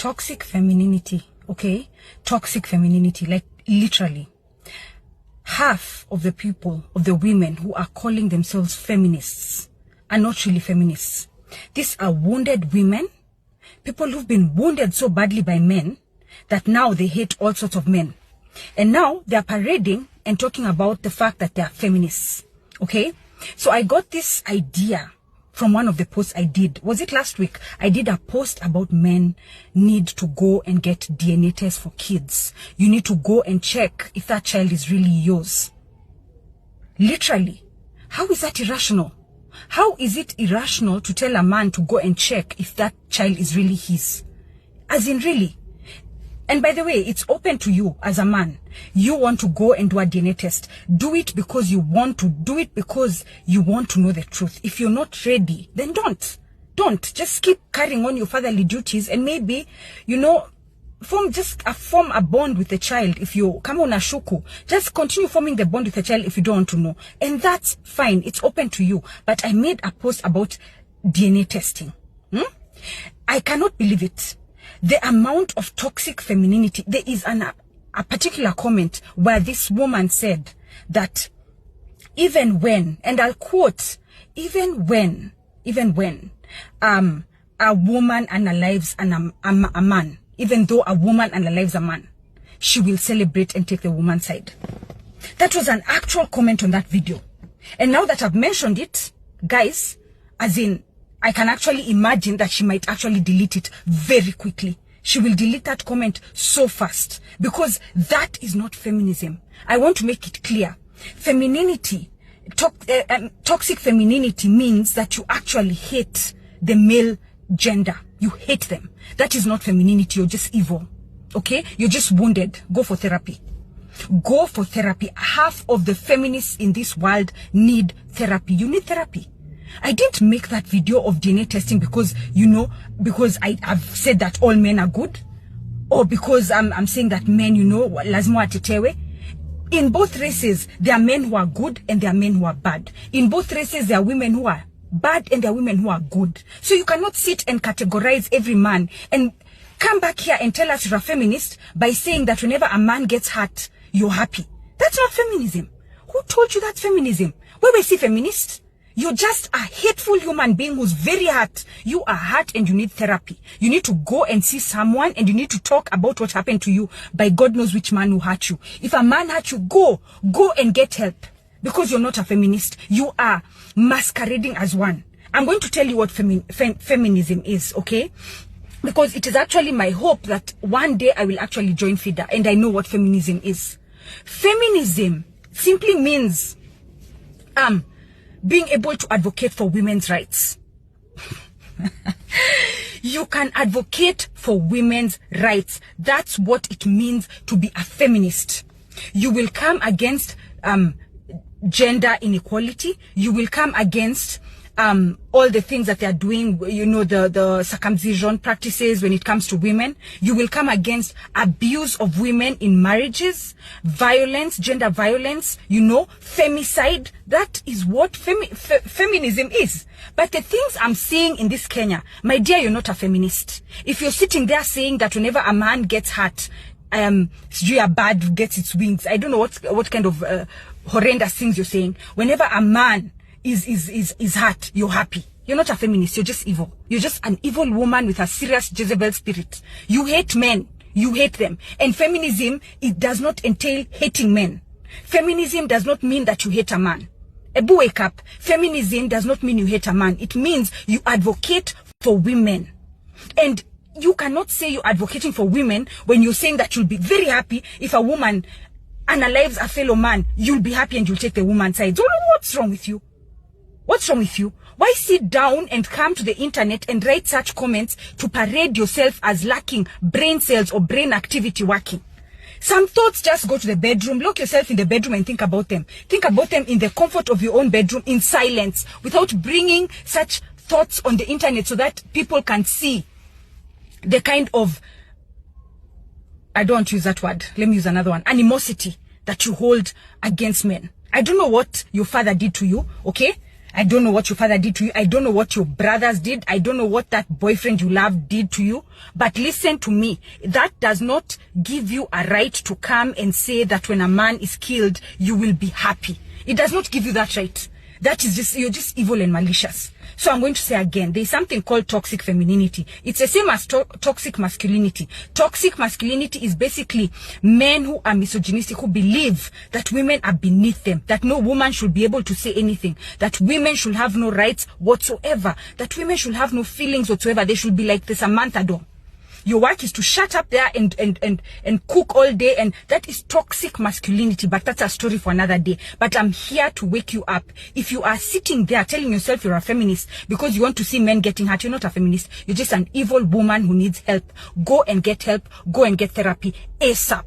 Toxic femininity, okay? Toxic femininity, like literally. Half of the people, of the women who are calling themselves feminists are not really feminists. These are wounded women, people who've been wounded so badly by men that now they hate all sorts of men. And now they are parading and talking about the fact that they are feminists, okay? So I got this idea from one of the posts I did. Was it last week? I did a post about men need to go and get DNA tests for kids. You need to go and check if that child is really yours. Literally. How is that irrational? How is it irrational to tell a man to go and check if that child is really his? As in really. And by the way, it's open to you as a man. You want to go and do a DNA test. Do it because you want to. Do it because you want to know the truth. If you're not ready, then don't. Don't. Just keep carrying on your fatherly duties and maybe, you know, form a bond with the child. If you come on a shuku, just continue forming the bond with the child if you don't want to know. And that's fine. It's open to you. But I made a post about DNA testing. I cannot believe it. The amount of toxic femininity. There is a particular comment where this woman said that even when, and I'll quote, even when a woman unalives a man, even though a woman unalives a man, she will celebrate and take the woman's side. That was an actual comment on that video. And now that I've mentioned it, guys, as in, I can actually imagine that she might actually delete it very quickly. She will delete that comment so fast because that is not feminism. I want to make it clear. Femininity, toxic femininity means that you actually hate the male gender. You hate them. That is not femininity. You're just evil. Okay? You're just wounded. Go for therapy. Go for therapy. Half of the feminists in this world need therapy. You need therapy. I didn't make that video of DNA testing because, you know, because I've said that all men are good, or because I'm saying that men, you know, lazima watetewe. In both races, there are men who are good and there are men who are bad. In both races, there are women who are bad and there are women who are good. So you cannot sit and categorize every man and come back here and tell us you're a feminist by saying that whenever a man gets hurt, you're happy. That's not feminism. Who told you that's feminism? Where we see feminists? You're just a hateful human being who's very hurt. You are hurt and you need therapy. You need to go and see someone and you need to talk about what happened to you by God knows which man who hurt you. If a man hurt you, go and get help. Because you're not a feminist. You are masquerading as one. I'm going to tell you what feminism is, okay? Because it is actually my hope that one day I will actually join FIDA and I know what feminism is. Feminism simply means being able to advocate for women's rights. You can advocate for women's rights. That's what it means to be a feminist. You will come against gender inequality. You will come against all the things that they are doing, you know, the circumcision practices when it comes to women. You will come against abuse of women in marriages, violence, gender violence, you know, femicide. That is what feminism is. But the things I'm seeing in this Kenya, my dear, you're not a feminist. If you're sitting there saying that whenever a man gets hurt, a bird gets its wings. I don't know what kind of horrendous things you're saying. Whenever a man is hurt, you're happy. You're not a feminist. You're just evil. You're just an evil woman with a serious Jezebel spirit. You hate men. You hate them. And feminism, it does not entail hating men. Feminism does not mean that you hate a man. Ebu, wake up. Feminism does not mean you hate a man. It means you advocate for women. And you cannot say you're advocating for women when you're saying that you'll be very happy if a woman unalives a fellow man. You'll be happy and you'll take the woman's side. So what's wrong with you? What's wrong with you? Why sit down and come to the internet and write such comments to parade yourself as lacking brain cells or brain activity working? Some thoughts just go to the bedroom, lock yourself in the bedroom and think about them. Think about them in the comfort of your own bedroom in silence without bringing such thoughts on the internet so that people can see the kind of, I don't use that word, let me use another one, animosity that you hold against men. I don't know what your father did to you, okay? I don't know what your father did to you. I don't know what your brothers did. I don't know what that boyfriend you loved did to you. But listen to me. That does not give you a right to come and say that when a man is killed, you will be happy. It does not give you that right. That is just, you're just evil and malicious. So I'm going to say again, there's something called toxic femininity. It's the same as toxic masculinity. Toxic masculinity is basically men who are misogynistic, who believe that women are beneath them, that no woman should be able to say anything, that women should have no rights whatsoever, that women should have no feelings whatsoever. They should be like the Samantha Doe. Your work is to shut up there and cook all day, and that is toxic masculinity, but that's a story for another day. But I'm here to wake you up. If you are sitting there telling yourself you're a feminist because you want to see men getting hurt, you're not a feminist. You're just an evil woman who needs help. Go and get help. Go and get therapy ASAP.